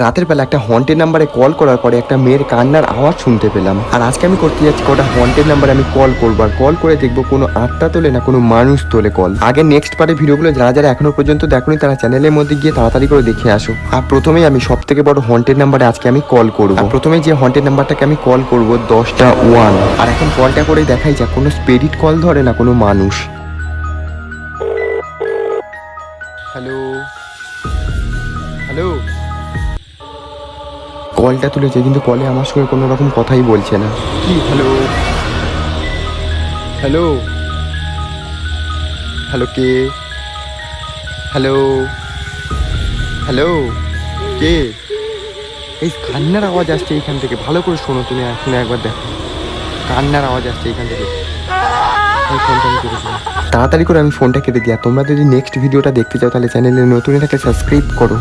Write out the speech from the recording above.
রাতের বেলা একটা হন্টেড নাম্বারে কল করার পরে একটা মেয়ের কান্নার আওয়াজ শুনতে পেলাম। আর আজকে আমি করতে যাচ্ছি কটা হন্টেড নাম্বারে আমি কল করবো, আর কল করে দেখবো কোনো আত্মা তোলে না কোনো মানুষ তোলে কল। আগে নেক্সট পার্টের ভিডিওগুলো যারা যারা এখনো পর্যন্ত দেখোনি তারা চ্যানেলের মধ্যে গিয়ে তাড়াতাড়ি করে দেখে আসো। আর প্রথমেই আমি সব থেকে বড় হন্টেড নাম্বারে আজকে আমি কল করবো। আর প্রথমে যে হন্টেড নাম্বারটাকে আমি কল করবো 10টা 1। আর এখন কলটা করে দেখাই যাক কোনো স্পিরিট কল ধরে না কোনো মানুষ। হ্যালো হ্যালো, কলটা তুলেছে কিন্তু কলে আমার সঙ্গে কোনো রকম কথাই বলছে না। কি হ্যালো হ্যালো হ্যালো, কে? হ্যালো হ্যালো, কে? এই কান্নার আওয়াজ আসছে এইখান থেকে, ভালো করে শোনো তুমি, শুনে একবার দেখো। কান্নার আওয়াজ আসছে এইখান থেকে। আমি ফোনটা আমি কেটেছিলাম, তাড়াতাড়ি করে আমি ফোনটা কেটে দিই। আর তোমরা যদি নেক্সট ভিডিওটা দেখতে চাও তাহলে চ্যানেলে নতুন থাকলে সাবস্ক্রাইব করো।